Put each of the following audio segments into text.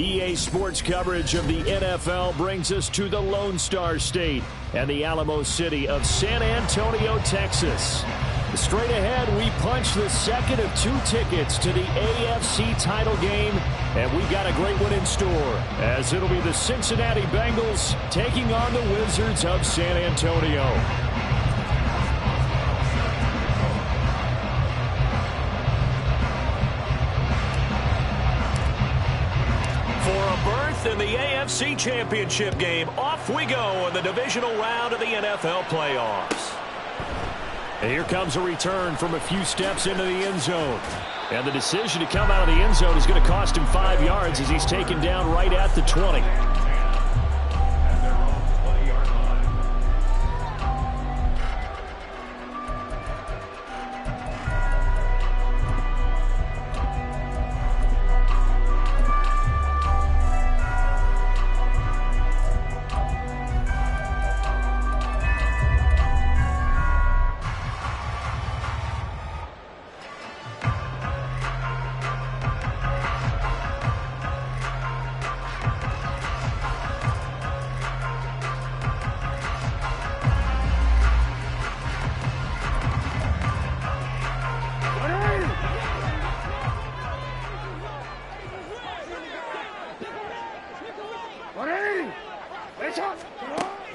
EA Sports coverage of the NFL brings us to the Lone Star State and the Alamo City of San Antonio, Texas. Straight ahead, we punch the second of 2 tickets to the AFC title game, and we've got a great one in store, as it'll be the Cincinnati Bengals taking on the Wizards of San Antonio. In the AFC Championship game, off we go in the divisional round of the NFL playoffs. And here comes a return from a few steps into the end zone. And the decision to come out of the end zone is going to cost him 5 yards as he's taken down right at the 20.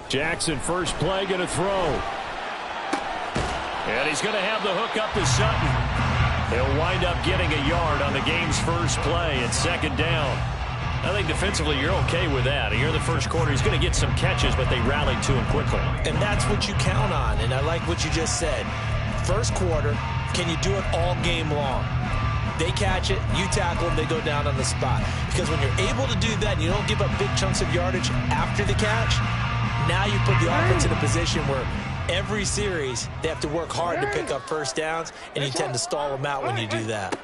Jackson, first play, going to throw. And he's going to have the hook up to Sutton. He'll wind up getting a yard on the game's first play at second down. I think defensively you're okay with that. Here in the first quarter, he's going to get some catches, but they rallied to him quickly. And that's what you count on, and I like what you just said. First quarter, can you do it all game long? They catch it, you tackle them, they go down on the spot. Because when you're able to do that and you don't give up big chunks of yardage after the catch, now you put the offense in a position where every series they have to work hard to pick up first downs, and you tend to stall them out when you do that.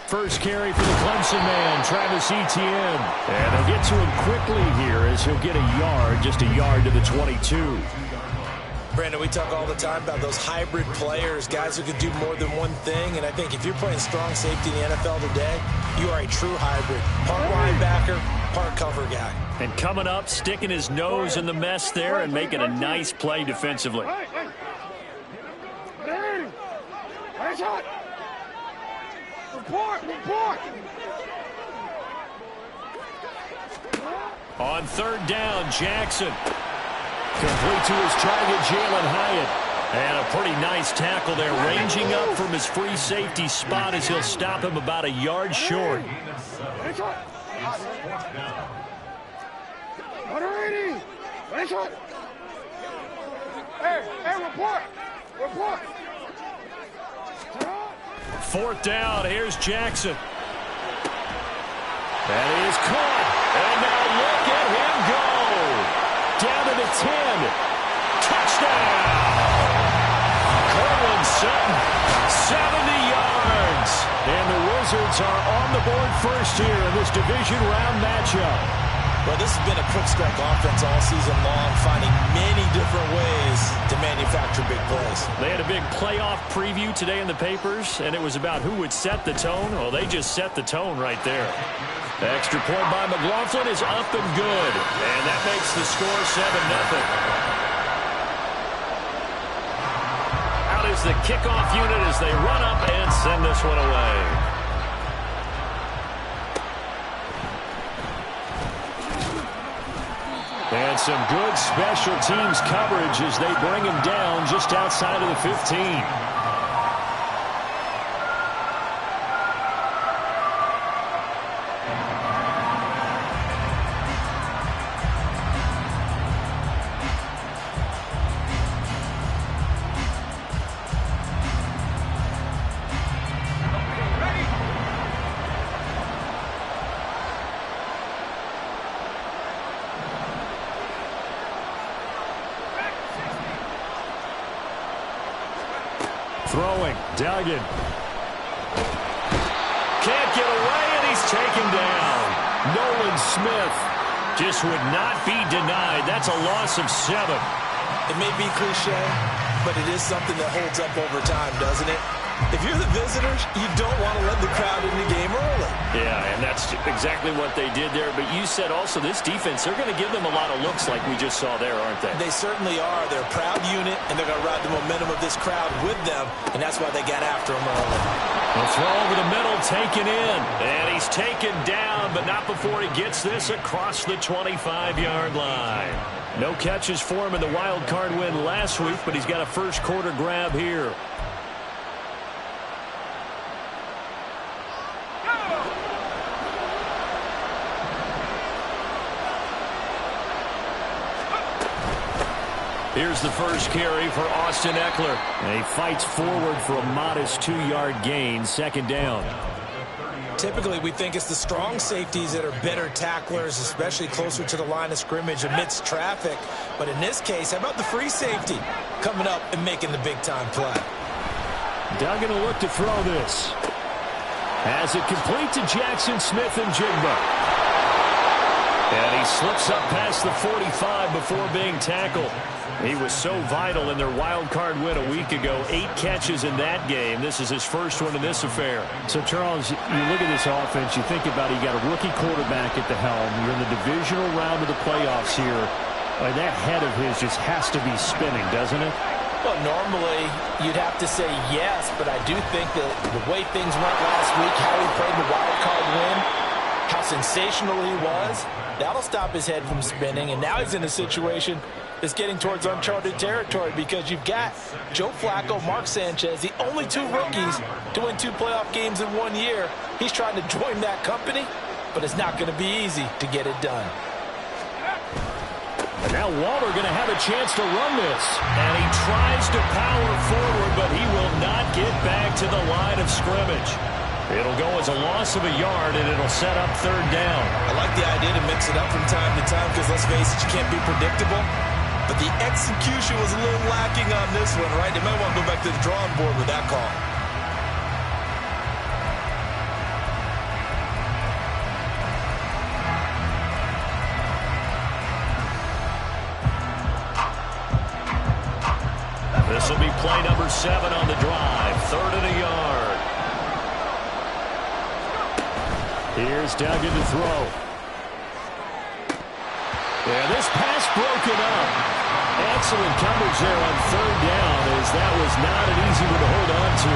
First carry for the Clemson man, Travis Etienne. And they'll get to him quickly here as he'll get a yard, just a yard to the 22. Brandon, we talk all the time about those hybrid players, guys who can do more than one thing. And I think if you're playing strong safety in the NFL today, you are a true hybrid. Part linebacker, part cover guy. And coming up, sticking his nose in the mess there and making a nice play defensively. On third down, Jackson. Complete to his target, Jalen Hyatt. And a pretty nice tackle there, ranging up from his free safety spot as he'll stop him about a yard short. Fourth down, here's Jackson. That is caught. And now look at him go. Down to the 10. Touchdown. Cortland Sutton, 70 yards. And the Wizards are on the board first here in this division round matchup. Well, this has been a quick strike offense all season long, finding many different ways to manufacture big plays. They had a big playoff preview today in the papers, and it was about who would set the tone. Well, they just set the tone right there. The extra point by McLaughlin is up and good, and that makes the score 7-0. Out is the kickoff unit as they run up and send this one away. And some good special teams coverage as they bring him down just outside of the 15. Throwing, Duggan. Can't get away, and he's taken down. Nolan Smith just would not be denied. That's a loss of 7. It may be cliche, but it is something that holds up over time, doesn't it? If you're the visitors, you don't want to let the crowd in the game early. Yeah, and that's exactly what they did there. But you said also this defense, they're going to give them a lot of looks like we just saw there, aren't they? They certainly are. They're a proud unit, and they're going to ride the momentum of this crowd with them, and that's why they got after them early. The throw over the middle, taken in. And he's taken down, but not before he gets this across the 25-yard line. No catches for him in the wild card win last week, but he's got a first quarter grab here. Here's the first carry for Austin Eckler. And he fights forward for a modest 2-yard gain, second down. Typically, we think it's the strong safeties that are better tacklers, especially closer to the line of scrimmage amidst traffic. But in this case, how about the free safety coming up and making the big-time play? Duggan will look to throw this. Has it complete to Jackson Smith and Jigba. And he slips up past the 45 before being tackled. He was so vital in their wild card win a week ago. 8 catches in that game. This is his first one in this affair. So, Charles, you look at this offense, you think about it, you got a rookie quarterback at the helm. You're in the divisional round of the playoffs here. That head of his just has to be spinning, doesn't it? Well, normally you'd have to say yes, but I do think that the way things went last week, how he played the wild card win, how sensational he was, that'll stop his head from spinning. And now he's in a situation that's getting towards uncharted territory because you've got Joe Flacco, Mark Sanchez, the only 2 rookies to win 2 playoff games in 1 year. He's trying to join that company, but it's not going to be easy to get it done. And now Waller going to have a chance to run this. And he tries to power forward, but he will not get back to the line of scrimmage. It'll go as a loss of a yard, and it'll set up third down. I like the idea to mix it up from time to time because, let's face it, you can't be predictable. But the execution was a little lacking on this one, right? They might want to go back to the drawing board with that call. This will be play number 7 on the drive. 3rd and a yard. Here's Duggan to throw. Yeah, this pass broken up. Excellent coverage there on 3rd down, as that was not an easy one to hold on to.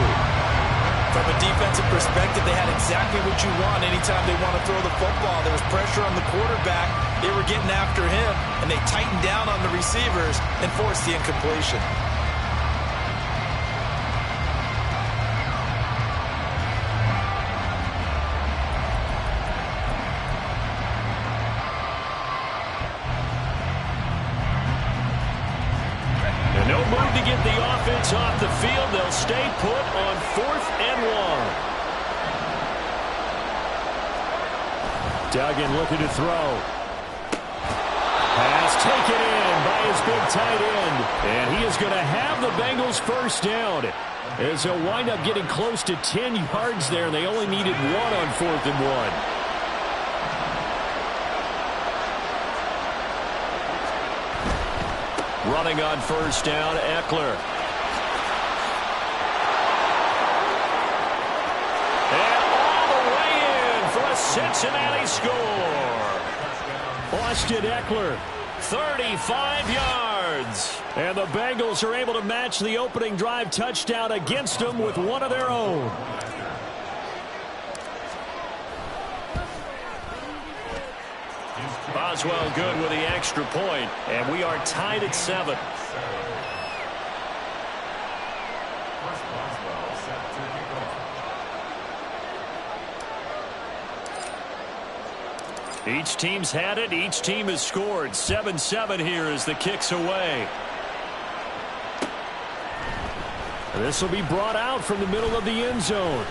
From a defensive perspective, they had exactly what you want anytime they want to throw the football. There was pressure on the quarterback. They were getting after him, and they tightened down on the receivers and forced the incompletion. No move to get the offense off the field. They'll stay put on 4th and 1. Duggan looking to throw. Pass taken in by his big tight end. And he is going to have the Bengals first down. As they'll wind up getting close to 10 yards there. They only needed 1 on 4th and 1. Running on first down, Eckler. And all the way in for a Cincinnati score. Austin Eckler, 35 yards. And the Bengals are able to match the opening drive touchdown against them with one of their own. Boswell good with the extra point, and we are tied at 7. Each team's had it. Each team has scored. 7-7 here as the kick's away. This will be brought out from the middle of the end zone.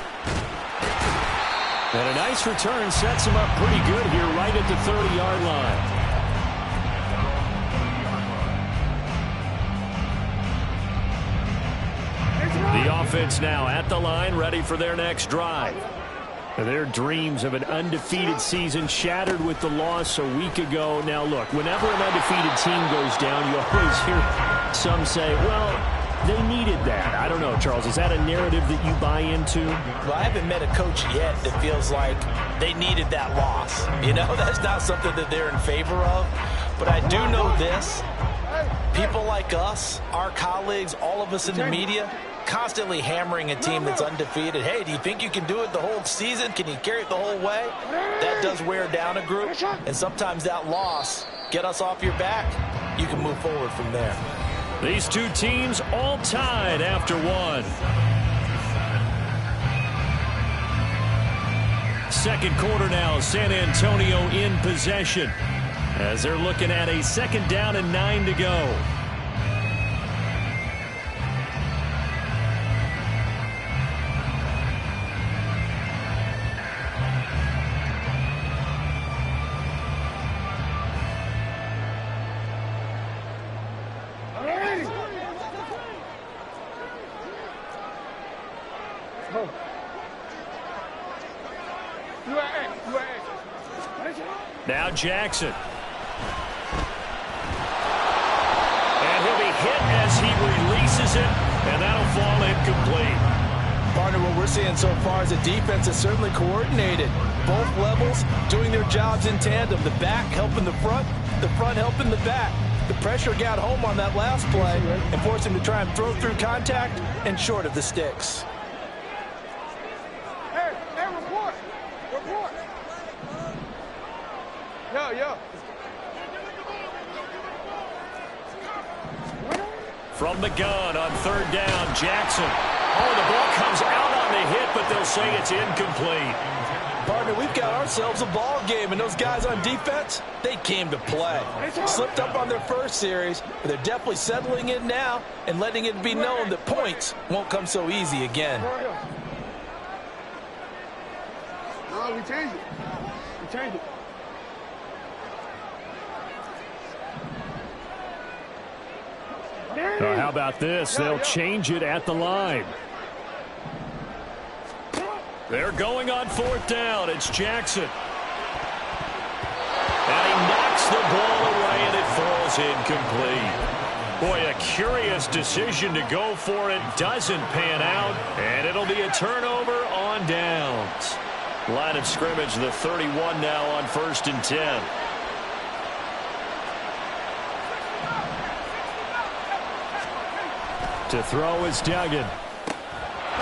And a nice return sets him up pretty good here right at the 30-yard line. The offense now at the line, ready for their next drive. Their dreams of an undefeated season shattered with the loss a week ago. Now, look, whenever an undefeated team goes down, you always hear some say, well, they needed that. I don't know, Charles. Is that a narrative that you buy into? Well, I haven't met a coach yet that feels like they needed that loss. You know, that's not something that they're in favor of. But I do know this. People like us, our colleagues, all of us in the media, constantly hammering a team that's undefeated. Hey, do you think you can do it the whole season? Can you carry it the whole way? That does wear down a group. And sometimes that loss, get us off your back, you can move forward from there. These two teams all tied after one. Second quarter now, San Antonio in possession as they're looking at a 2nd down and 9 to go. Now Jackson. And he'll be hit as he releases it, and that'll fall incomplete. Partner, what we're seeing so far is the defense is certainly coordinated. Both levels doing their jobs in tandem. The back helping the front helping the back. The pressure got home on that last play and forced him to try and throw through contact and short of the sticks. Hey, report. Yo. From the gun on 3rd down, Jackson. Oh, the ball comes out on the hit, but they'll say it's incomplete. Partner, we've got ourselves a ball game, and those guys on defense, they came to play. Slipped up on their first series, but they're definitely settling in now and letting it be known that points won't come so easy again. No, we changed it. How about this? They'll change it at the line. They're going on 4th down. It's Jackson. And he knocks the ball away, and it falls incomplete. Boy, a curious decision to go for it. Doesn't pan out, and it'll be a turnover on downs. Line of scrimmage, the 31 now on 1st and 10. To throw is Duggan.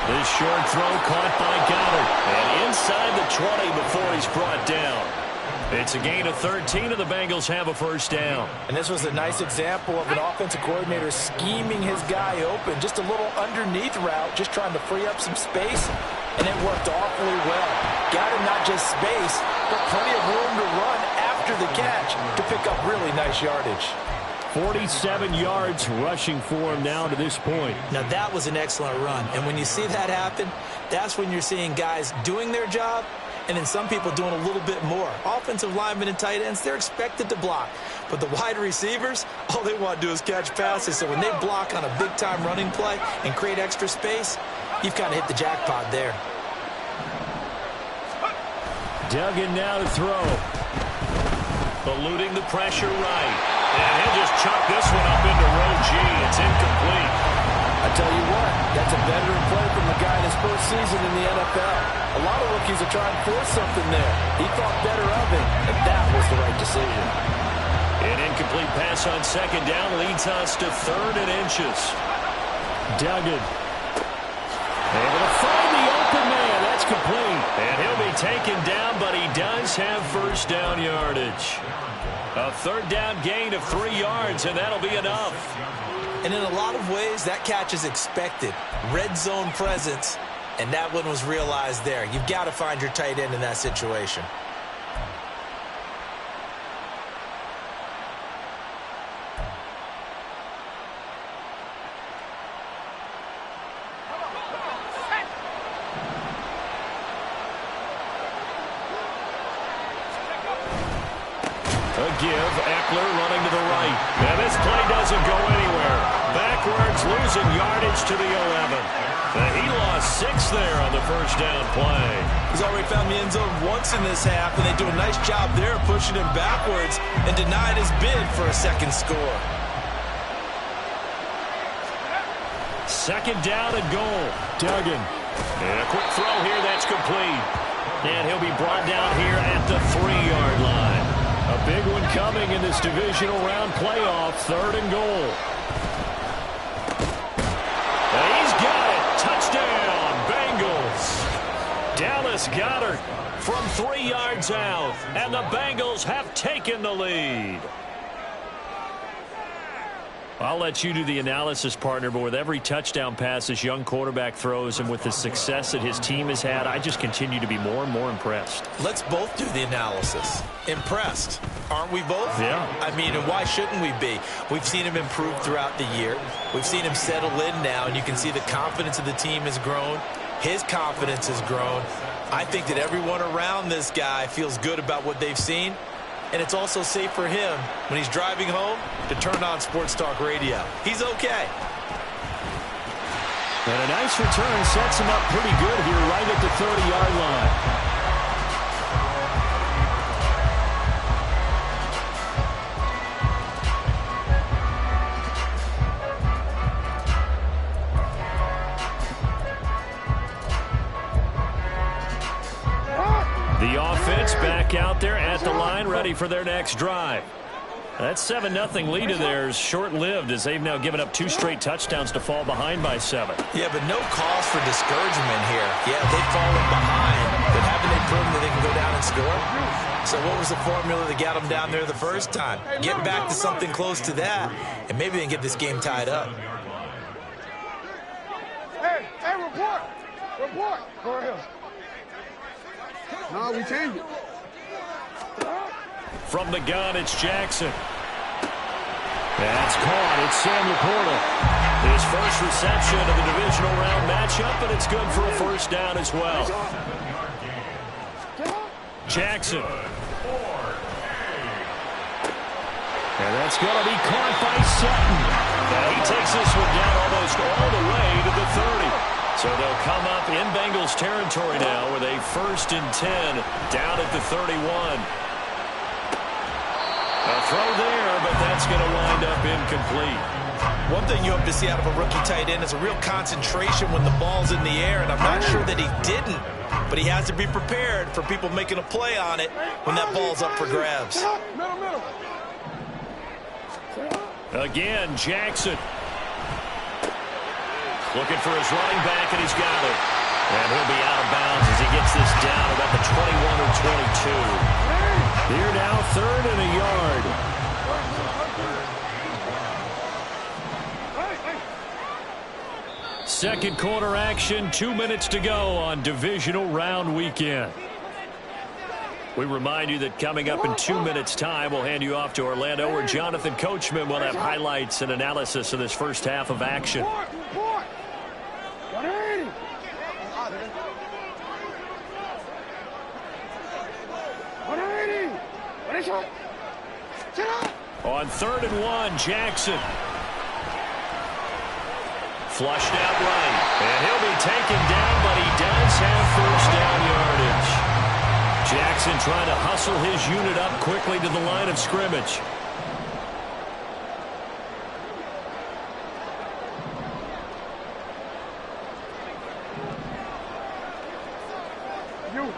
This short throw caught by Goddard. And inside the 20 before he's brought down. It's a gain of 13, and the Bengals have a 1st down. And this was a nice example of an offensive coordinator scheming his guy open. Just a little underneath route, just trying to free up some space. And it worked awfully well. Got him not just space, but plenty of room to run after the catch to pick up really nice yardage. 47 yards rushing for him now to this point. Now, that was an excellent run. And when you see that happen, that's when you're seeing guys doing their job and then some people doing a little bit more. Offensive linemen and tight ends, they're expected to block. But the wide receivers, all they want to do is catch passes. So when they block on a big-time running play and create extra space, you've kind of hit the jackpot there. Duggan now to throw. Eluding the pressure right. And he'll just chuck this one up into row G. It's incomplete. I tell you what, that's a veteran play from the guy in his first season in the NFL. A lot of rookies are trying to force something there. He thought better of it, and that was the right decision. An incomplete pass on 2nd down leads us to 3rd and inches. Duggan. Able to find the open man. That's complete. And he'll be taken down, but he does have 1st down yardage. A 3rd down gain of 3 yards, and that'll be enough. And in a lot of ways, that catch is expected. Red zone presence, and that one was realized there. You've got to find your tight end in that situation. Give. Eckler running to the right. And this play doesn't go anywhere. Backwards, losing yardage to the 11. He lost 6 there on the 1st down play. He's already found the end zone once in this half, and they do a nice job there pushing him backwards and denied his bid for a 2nd score. Second down and goal. Duggan. And a quick throw here. That's complete. And he'll be brought down here at the 3-yard line. A big one coming in this divisional round playoff. 3rd and goal. And he's got it. Touchdown, Bengals. Dallas Goedert from 3 yards out. And the Bengals have taken the lead. I'll let you do the analysis, partner, but with every touchdown pass this young quarterback throws and with the success that his team has had, I just continue to be more and more impressed. Let's both do the analysis. Impressed. Aren't we both? Yeah. I mean, and why shouldn't we be? We've seen him improve throughout the year. We've seen him settle in now, and you can see the confidence of the team has grown. His confidence has grown. I think that everyone around this guy feels good about what they've seen. And it's also safe for him when he's driving home to turn on Sports Talk Radio. He's okay. And a nice return sets him up pretty good here right at the 30-yard line. The offense back out there at the line, ready for their next drive. That 7-0 lead of theirs short-lived as they've now given up 2 straight touchdowns to fall behind by 7. Yeah, but no cause for discouragement here. Yeah, they've fallen behind, but haven't they proven that they can go down and score? So what was the formula that got them down there the first time? Get back to something close to that, and maybe they can get this game tied up. Hey, report. Report. Go ahead. No, we changed it. From the gun, it's Jackson. That's caught. It's Sam Laporta. His first reception of the divisional round matchup, and it's good for a first down as well. Jackson. And that's going to be caught by Sutton. And he takes this one down almost all the way to the 30. So they'll come up in Bengals territory now with a 1st and 10 down at the 31. A throw there, but that's going to wind up incomplete. One thing you hope to see out of a rookie tight end is a real concentration when the ball's in the air, and I'm not sure that he didn't, but he has to be prepared for people making a play on it when that ball's up for grabs. Again, Jackson. Looking for his running back, and he's got it. And he'll be out of bounds as he gets this down about the 21 or 22. Here now, 3rd and a yard. Second quarter action, 2 minutes to go on divisional round weekend. We remind you that coming up in 2 minutes' time, we'll hand you off to Orlando, where Jonathan Coachman will have highlights and analysis of this first half of action. On 3rd and 1, Jackson. Flushed out right. And he'll be taken down, but he does have first down yardage. Jackson trying to hustle his unit up quickly to the line of scrimmage.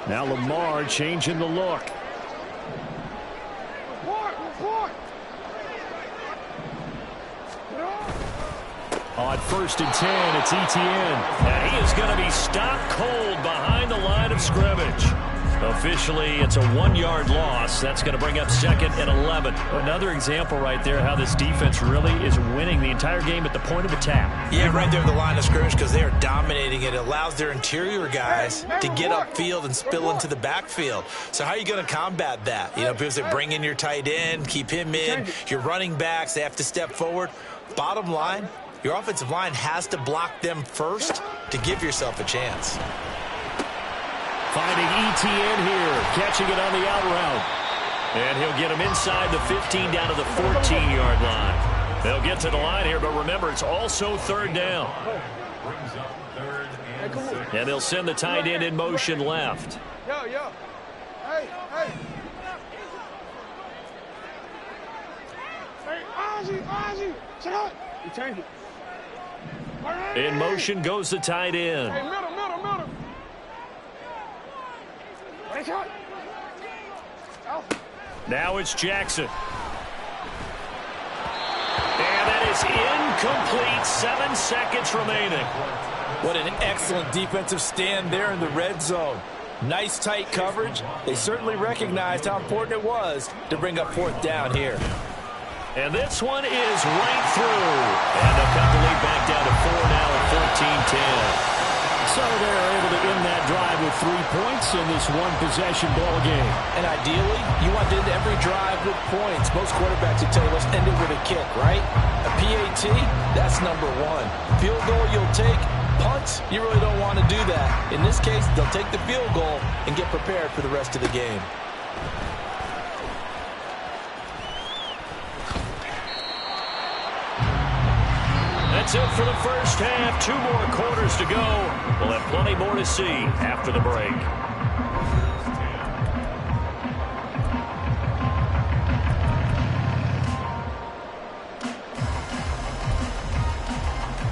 Now Lamar changing the look. On 1st and 10, it's Etienne. And he is going to be stopped cold behind the line of scrimmage. Officially, it's a 1-yard loss. That's going to bring up 2nd and 11. Another example right there how this defense really is winning the entire game at the point of attack. Yeah, right there at the line of scrimmage because they are dominating it. It allows their interior guys to get upfield and spill into the backfield. So how are you going to combat that? You know, because they bring in your tight end, keep him in. Your running backs, they have to step forward. Bottom line, your offensive line has to block them first to give yourself a chance. Finding Etienne here, catching it on the out route. And he'll get him inside the 15 down to the 14-yard line. They'll get to the line here, but remember, it's also 3rd down. And they'll send the tight end in motion left. Yo. Hey. Hey, Ozzy. Shut up. You change it. In motion goes the tight end. Hey, middle. Right shot. Now it's Jackson. And that is incomplete. 7 seconds remaining. What an excellent defensive stand there in the red zone. Nice tight coverage. They certainly recognized how important it was to bring up 4th down here. And this one is right through. And they'll cut the lead back down to 4 now at 14-10. So they're able to end that drive with 3 points in this one-possession ball game. And ideally, you want to end every drive with points. Most quarterbacks would tell you, let's end it with a kick, right? A PAT, that's number 1. Field goal you'll take. Punts, you really don't want to do that. In this case, they'll take the field goal and get prepared for the rest of the game. That's it for the first half. 2 more quarters to go. We'll have plenty more to see after the break.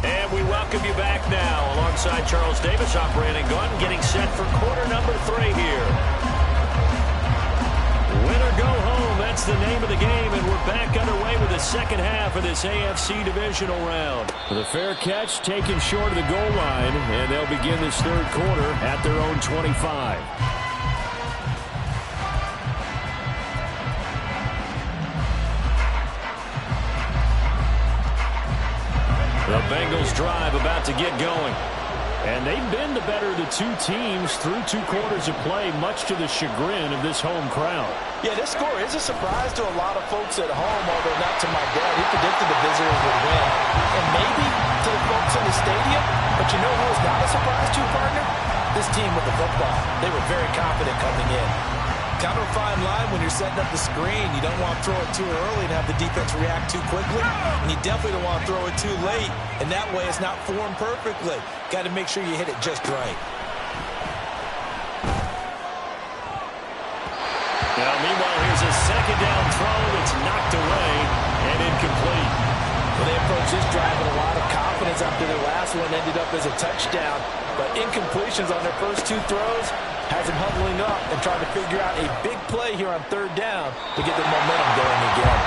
And we welcome you back now alongside Charles Davis, operating gun, getting set for quarter number 3 here. Win or go home, that's the name of the game, and we're back underway with the second half of this AFC Divisional round. The fair catch taken short of the goal line, and they'll begin this third quarter at their own 25. The Bengals drive about to get going. And they've been the better of the 2 teams through 2 quarters of play, much to the chagrin of this home crowd. Yeah, this score is a surprise to a lot of folks at home, although not to my dad. He predicted the visitors would win. And maybe to the folks in the stadium. But you know who was not a surprise to, partner? This team with the football. They were very confident coming in. Kind of a fine line when you're setting up the screen. You don't want to throw it too early and have the defense react too quickly. And you definitely don't want to throw it too late. And that way it's not formed perfectly. Got to make sure you hit it just right. Now, meanwhile, here's a second down throw that's knocked away and incomplete. Well, they approached this drive with a lot of confidence after their last one ended up as a touchdown. But incompletions on their first 2 throws has them huddling up and trying to figure out a big play here on 3rd down to get their momentum going again.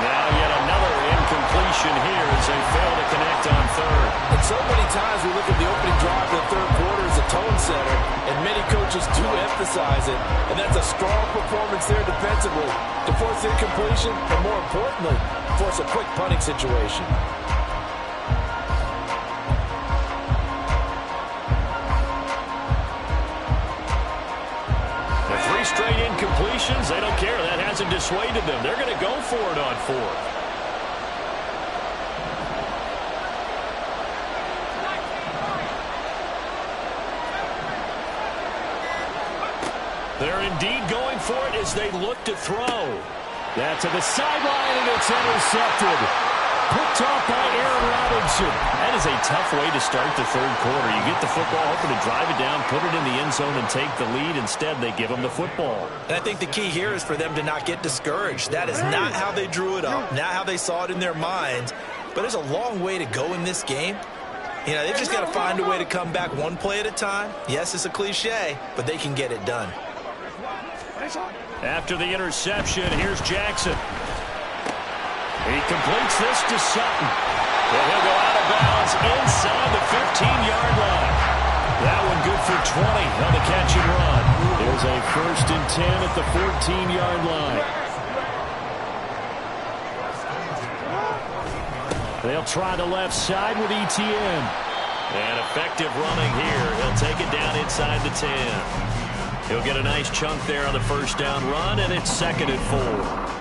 Now yet another incompletion here as they fail to connect on 3rd. And so many times we look at the opening drive of the 3rd quarter as a tone setter, and many coaches do emphasize it. And that's a strong performance there defensively to force incompletion and, more importantly, force a quick punting situation. Straight incompletions, they don't care. That hasn't dissuaded them. They're going to go for it on 4th. They're indeed going for it as they look to throw. That's to the sideline, and it's intercepted. Picked off by Aaron Robinson. That is a tough way to start the 3rd quarter. You get the football, hoping to drive it down, put it in the end zone, and take the lead. Instead, they give them the football. And I think the key here is for them to not get discouraged. That is not how they drew it up, not how they saw it in their minds. But there's a long way to go in this game. You know, they've just got to find a way to come back one play at a time. Yes, it's a cliche, but they can get it done. After the interception, here's Jackson. He completes this to Sutton. And he'll go out of bounds inside the 15-yard line. That one good for 20 on the catch and run. There's a 1st and 10 at the 14-yard line. They'll try the left side with ETN. And effective running here. He'll take it down inside the 10. He'll get a nice chunk there on the 1st down run, and it's 2nd and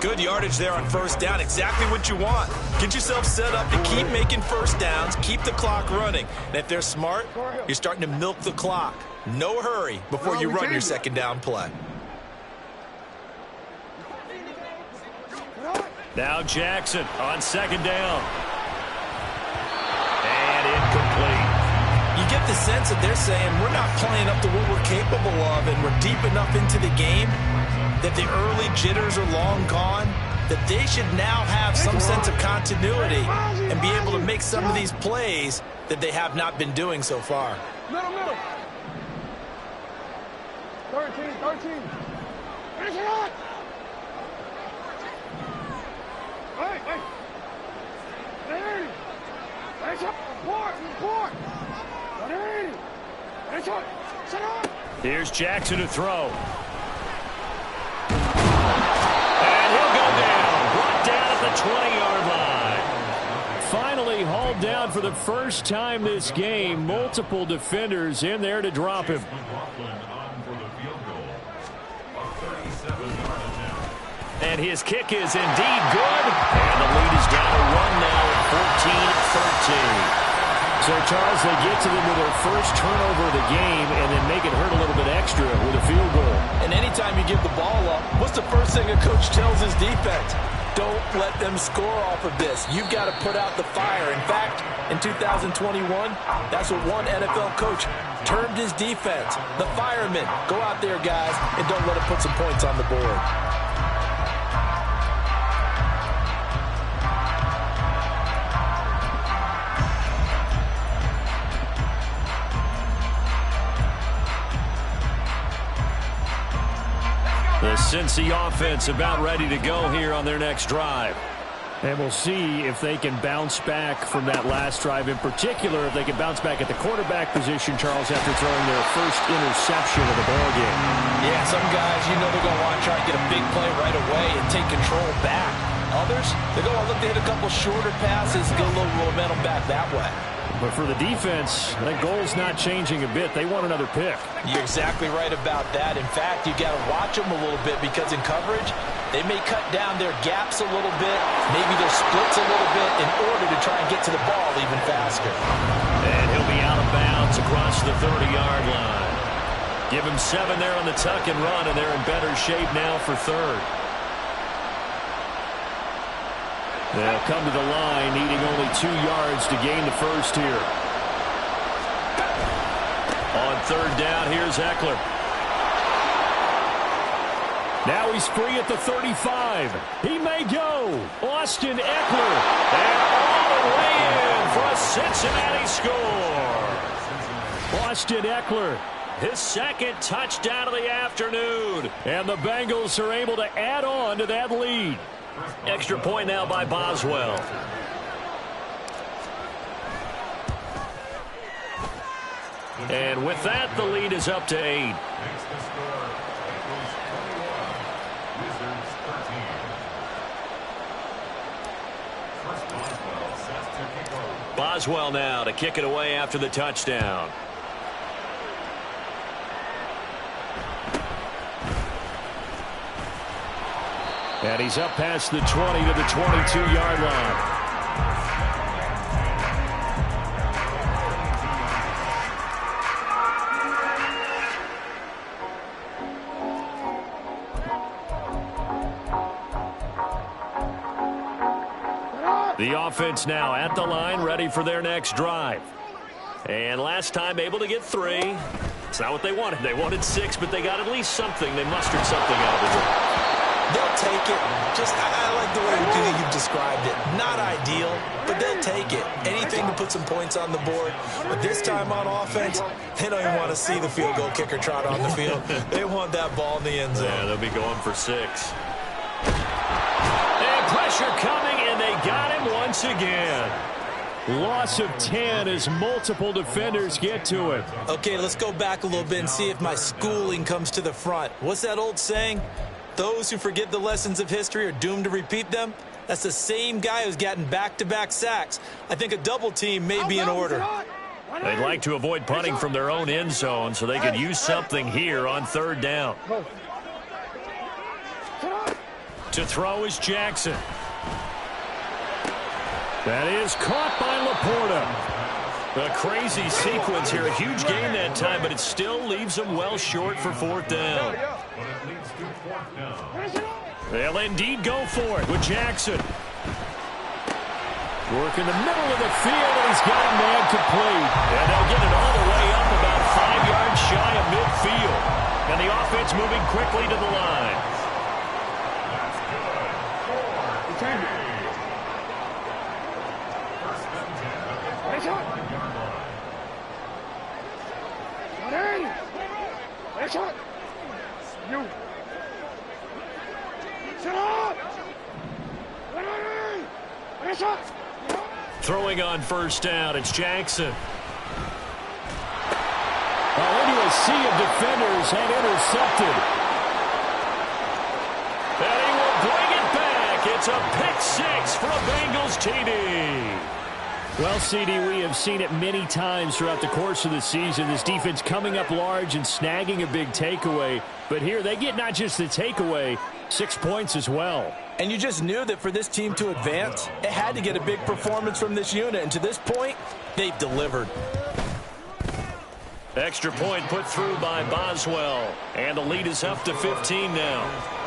4. Good yardage there on 1st down. Exactly what you want. Get yourself set up to keep making 1st downs, keep the clock running. And if they're smart, you're starting to milk the clock. No hurry before you run your 2nd down play. Now Jackson on 2nd down. And incomplete. You get the sense that they're saying we're not playing up to what we're capable of, and we're deep enough into the game that the early jitters are long gone, that they should now have some sense of continuity and be able to make some of these plays that they have not been doing so far. Middle. 13. Finish it on. Hey. Finish up. Report. Finish up. Sit on. Here's Jackson to throw. And he'll go down. Brought down at the 20-yard line. Finally hauled down for the first time this game. Multiple defenders in there to drop him. And his kick is indeed good. And the lead is down to 1 now at 14-13. So, Charles, they get to them with their first turnover of the game and then make it hurt a little bit extra with a field goal. And anytime you give the ball up, what's the first thing a coach tells his defense? Don't let them score off of this. You've got to put out the fire. In fact, in 2021, that's what one NFL coach termed his defense. The firemen. Go out there, guys, and don't let them put some points on the board. The Cincy offense about ready to go here on their next drive. And we'll see if they can bounce back from that last drive, in particular, if they can bounce back at the quarterback position, Charles, after throwing their first interception of the ballgame. Yeah, some guys, you know they're going to want to try and get a big play right away and take control back. Others, they're going to look to hit a couple shorter passes and get a little momentum back that way. But for the defense, that goal's not changing a bit. They want another pick. You're exactly right about that. In fact, you got to watch them a little bit because in coverage, they may cut down their gaps a little bit, maybe their splits a little bit in order to try and get to the ball even faster. And he'll be out of bounds across the 30-yard line. Give him 7 there on the tuck and run, and they're in better shape now for third. They'll come to the line, needing only 2 yards to gain the first here. On third down, here's Eckler. Now he's free at the 35. He may go. Austin Eckler. And all the way in for a Cincinnati score. Austin Eckler, his second touchdown of the afternoon. And the Bengals are able to add on to that lead. Extra point now by Boswell. And with that, the lead is up to 8. Boswell now to kick it away after the touchdown. And he's up past the 20 to the 22-yard line. The offense now at the line, ready for their next drive. And last time able to get 3. It's not what they wanted. They wanted 6, but they got at least something. They mustered something out of it. They'll take it. I like the way you've described it. Not ideal, but they'll take it. Anything to put some points on the board. But this time on offense, they don't even want to see the field goal kicker trot on the field. They want that ball in the end zone. Yeah, they'll be going for 6. And pressure coming, and they got him once again. Loss of 10 as multiple defenders get to it. Okay, let's go back a little bit and see if my schooling comes to the front. What's that old saying? Those who forget the lessons of history are doomed to repeat them. That's the same guy who's gotten back-to-back sacks. I think a double team may be in order. They'd like to avoid punting from their own end zone so they could use something here on third down. To throw is Jackson. That is caught by Laporta. A crazy sequence here. A huge gain that time, but it still leaves them well short for fourth down. They'll indeed go for it with Jackson. Work in the middle of the field, and he's got a man complete. And they'll get it all the way up about 5 yards shy of midfield. And the offense moving quickly to the line. shot. You. Shut up. Ready, shot. Throwing on first down, it's Jackson. Into a sea of defenders and intercepted. And he will bring it back. It's a pick six for a Bengals TD. Well, CD, we have seen it many times throughout the course of the season. This defense coming up large and snagging a big takeaway. But here they get not just the takeaway, 6 points as well. And you just knew that for this team to advance, it had to get a big performance from this unit. And to this point, they've delivered. Extra point put through by Boswell. And the lead is up to 15 now.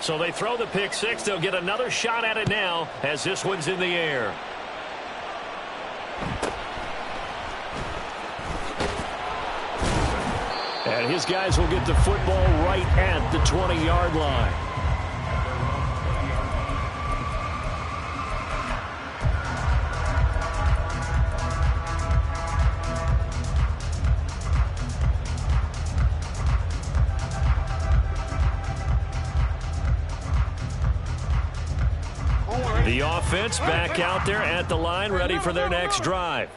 So they throw the pick six. They'll get another shot at it now as this one's in the air. And his guys will get the football right at the 20-yard line. The offense back out there at the line, ready for their next drive.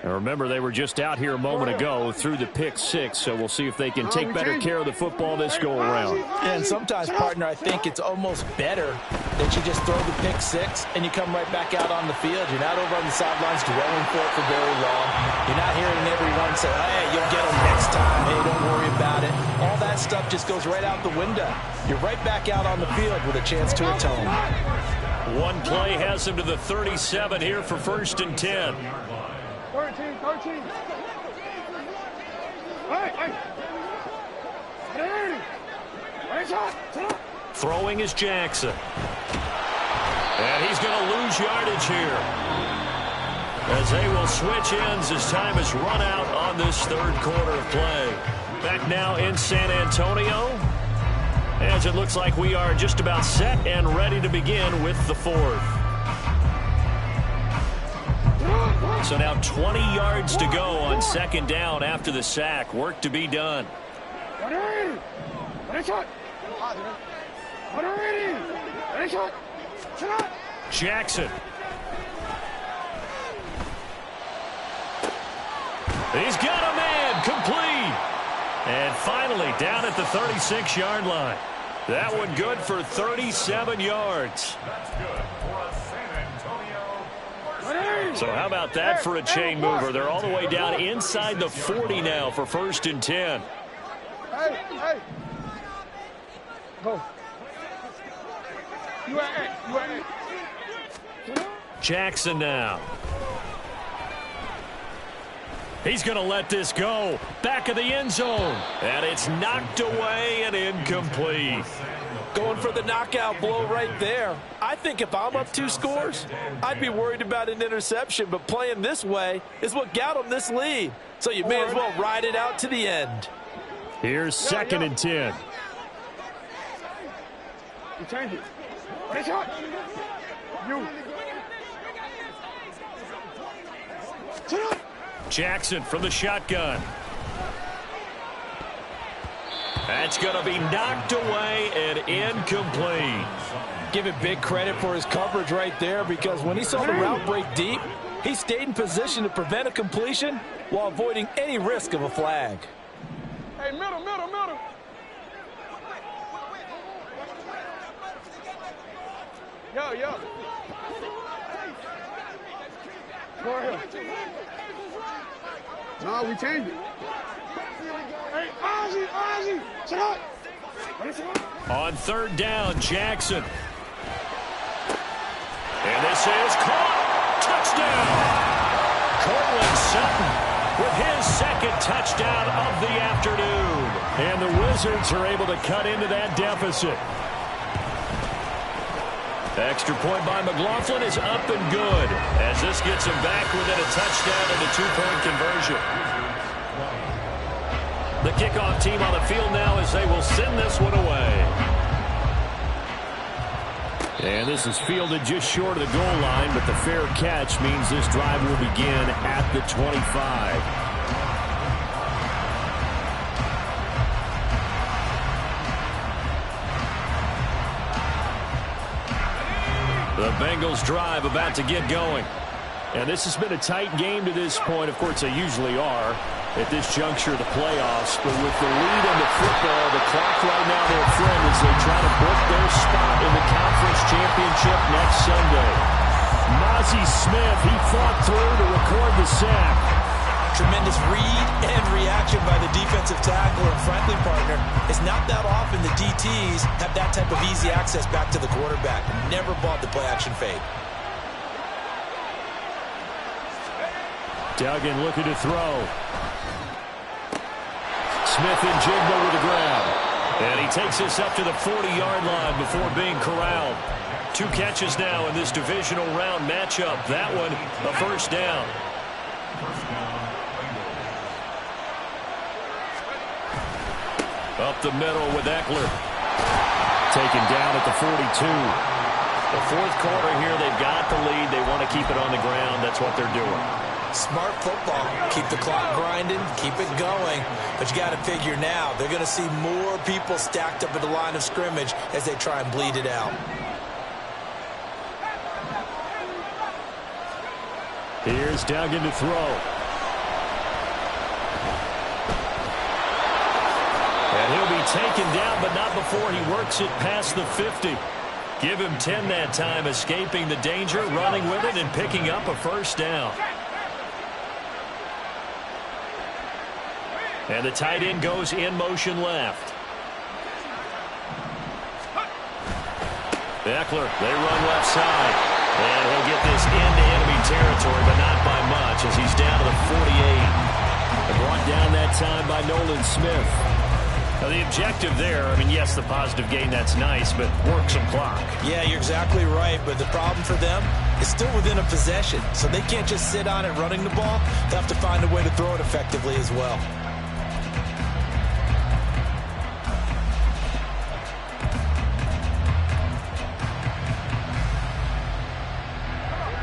And remember, they were just out here a moment ago through the pick six, so we'll see if they can take better care of the football this go-around. And sometimes, partner, I think it's almost better that you just throw the pick six and you come right back out on the field. You're not over on the sidelines dwelling for it for very long. You're not hearing everyone say, hey, you'll get them next time. Hey, don't worry about it. All that stuff just goes right out the window. You're right back out on the field with a chance to atone. One play has him to the 37 here for 1st and 10. 13. Hey. Throwing is Jackson. And he's going to lose yardage here, as they will switch ends as time is run out on this third quarter of play. Back now in San Antonio, as it looks like we are just about set and ready to begin with the fourth. So now 20 yards to go on 2nd down after the sack. Work to be done. Jackson. He's got a man, complete. And finally down at the 36-yard line. That one good for 37 yards. That's good for a San Antonio. So how about that for a chain mover? They're all the way down inside the 40 now for 1st and 10. Hey. Go. You at Jackson now. He's going to let this go. Back of the end zone. And it's knocked away and incomplete. Going for the knockout blow right there. I think if I'm up 2 scores, I'd be worried about an interception, but playing this way is what got them this lead. So you may as well ride it out to the end. Here's 2nd and 10. You change it. Ready, shot. You. Shut up. Jackson from the shotgun. That's going to be knocked away and incomplete. Give it big credit for his coverage right there, because when he saw the route break deep, he stayed in position to prevent a completion while avoiding any risk of a flag. Hey, middle. Yo. Go ahead. No, we changed it. Hey, Ozzy, shut up. On 3rd down, Jackson. And this is caught. Touchdown. Cortland Sutton with his 2nd touchdown of the afternoon. And the Wizards are able to cut into that deficit. Extra point by McLaughlin is up and good, as this gets him back within a touchdown and a 2-point conversion. The kickoff team on the field now as they will send this one away. And this is fielded just short of the goal line, but the fair catch means this drive will begin at the 25. The Bengals drive about to get going. And this has been a tight game to this point. Of course, they usually are at this juncture of the playoffs. But with the lead in the football, the clock right now their friend as they try to book their spot in the conference championship next Sunday. Mozzie Smith, he fought through to record the sack. Tremendous read and reaction by the defensive tackle and frankly, partner, it's not that often the DTs have that type of easy access back to the quarterback. Never bought the play-action fade. Duggan looking to throw. Smith and Jigba with the grab. And he takes this up to the 40-yard line before being corralled. 2 catches now in this divisional round matchup. That one, a first down. Up the middle with Eckler. Taken down at the 42. The fourth quarter here, they've got the lead. They want to keep it on the ground. That's what they're doing. Smart football. Keep the clock grinding, keep it going. But you got to figure now, they're going to see more people stacked up at the line of scrimmage as they try and bleed it out. Here's Duggan to throw. And he'll be taken down, but not before he works it past the 50. Give him 10 that time, escaping the danger, running with it, and picking up a first down. And the tight end goes in motion left. Eckler, they run left side. And he'll get this into enemy territory, but not by much as he's down to the 48. And brought down that time by Nolan Smith. Now the objective there, I mean, yes, the positive gain, that's nice, but work some clock. Yeah, you're exactly right, but the problem for them is still within a possession, so they can't just sit on it running the ball. They have to find a way to throw it effectively as well.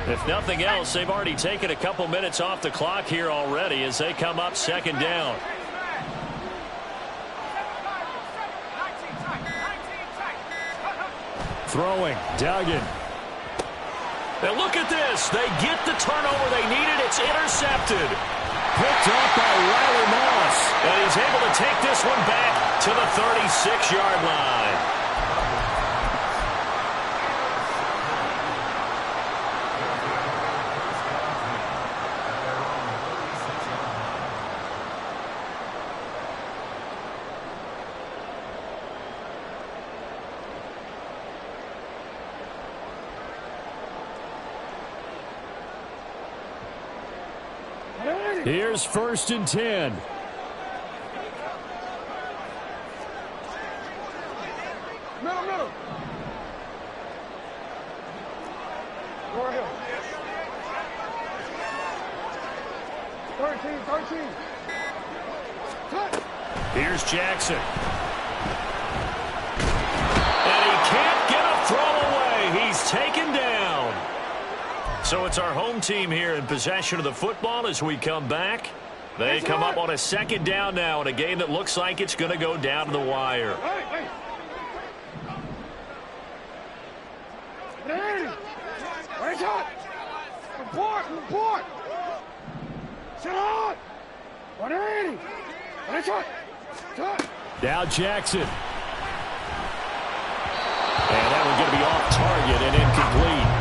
If nothing else, they've already taken a couple minutes off the clock here already as they come up second down. Throwing, Duggan. And look at this. They get the turnover they needed. It's intercepted. Picked up by Riley Moss. And he's able to take this one back to the 36-yard line. Here's 1st and 10. Middle. Go ahead. 13. Cut. Here's Jackson. And he can't get a throw away. He's taken down. So it's our home team here in possession of the football as we come back. They come up on a second down now in a game that looks like it's going to go down to the wire. Hey. Where's hot? Report. Sit on. 180. Where's hot? Now Jackson. And that one's going to be off target and incomplete.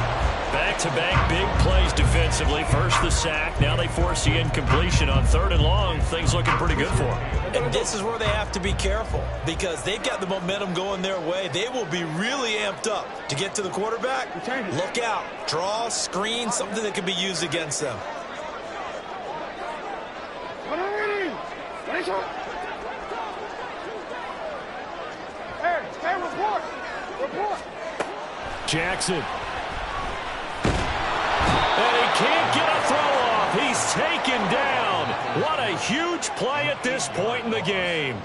Back-to-back big plays defensively. First the sack. Now they force the incompletion on 3rd and long. Things looking pretty good for them. And this is where they have to be careful because they've got the momentum going their way. They will be really amped up to get to the quarterback. Look out. Draw, screen, something that can be used against them. 180. Hey, report. Jackson. And he can't get a throw off. He's taken down. What a a huge play at this point in the game.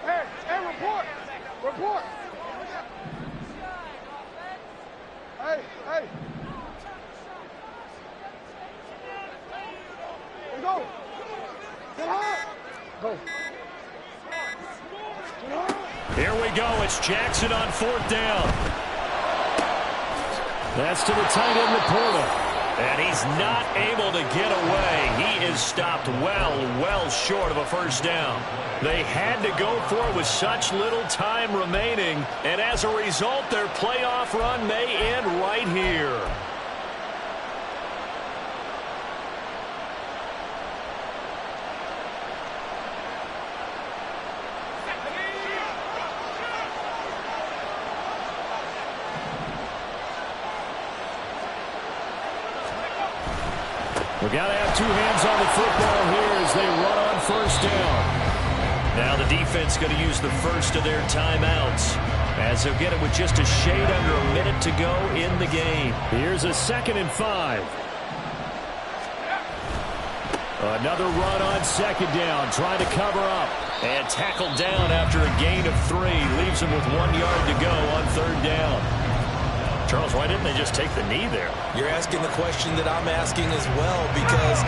Hey, report. Report. Hey. Let's go. Get hard. Go. Here we go. It's Jackson on 4th down. That's to the tight end, Laporta. And he's not able to get away. He is stopped well short of a first down. They had to go for it with such little time remaining. And as a result, their playoff run may end right here. We've got to have two hands on the football here as they run on 1st down. Now the defense going to use the first of their timeouts as they'll get it with just a shade under a minute to go in the game. Here's a 2nd and 5. Another run on 2nd down, trying to cover up. And tackled down after a gain of 3. Leaves him with 1 yard to go on 3rd down. Charles, why didn't they just take the knee there? You're asking the question that I'm asking as well, because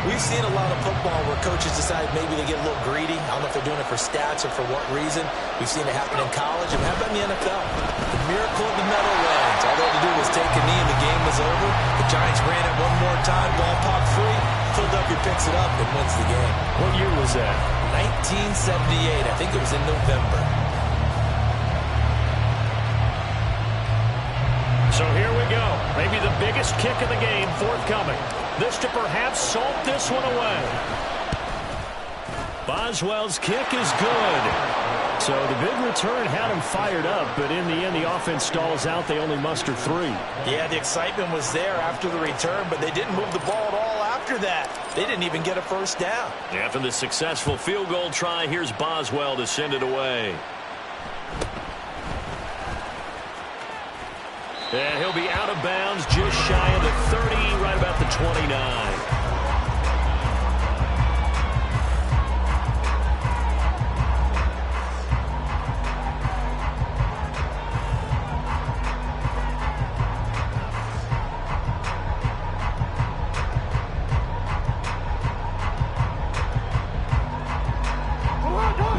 we've seen a lot of football where coaches decide maybe they get a little greedy. I don't know if they're doing it for stats or for what reason. We've seen it happen in college. And how about in the NFL? The miracle of the Meadowlands. All they had to do was take a knee and the game was over. The Giants ran it one more time, ball popped free. Philadelphia picks it up and wins the game. What year was that? 1978. I think it was in November. So here we go. Maybe the biggest kick of the game forthcoming. This to perhaps salt this one away. Boswell's kick is good. So the big return had him fired up, but in the end, the offense stalls out. They only muster 3. Yeah, the excitement was there after the return, but they didn't move the ball at all after that. They didn't even get a first down. After the successful field goal try, here's Boswell to send it away. And he'll be out of bounds just shy of the 30, right about the 29.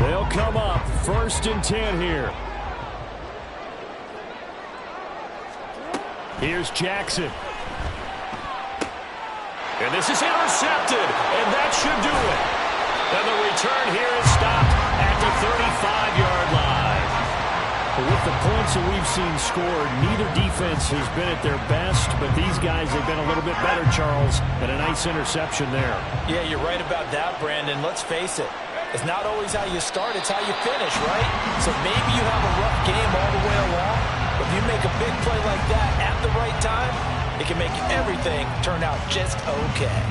They'll come up 1st and 10 here. Here's Jackson. And this is intercepted, and that should do it. And the return here is stopped at the 35-yard line. But with the points that we've seen scored, neither defense has been at their best, but these guys have been a little bit better, Charles, and a nice interception there. Yeah, you're right about that, Brandon. Let's face it. It's not always how you start, it's how you finish, right? So maybe you have a rough game all the way along. If you make a big play like that at the right time, it can make everything turn out just okay.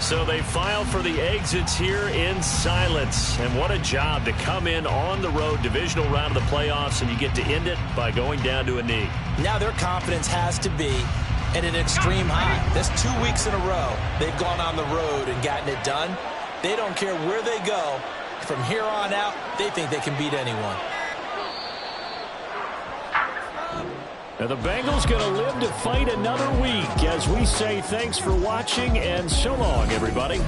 So they file for the exits here in silence. And what a job to come in on the road, divisional round of the playoffs, and you get to end it by going down to a knee. Now their confidence has to be at an extreme high. That's 2 weeks in a row they've gone on the road and gotten it done. They don't care where they go. From here on out, they think they can beat anyone. Now the Bengals going to live to fight another week as we say thanks for watching and so long, everybody.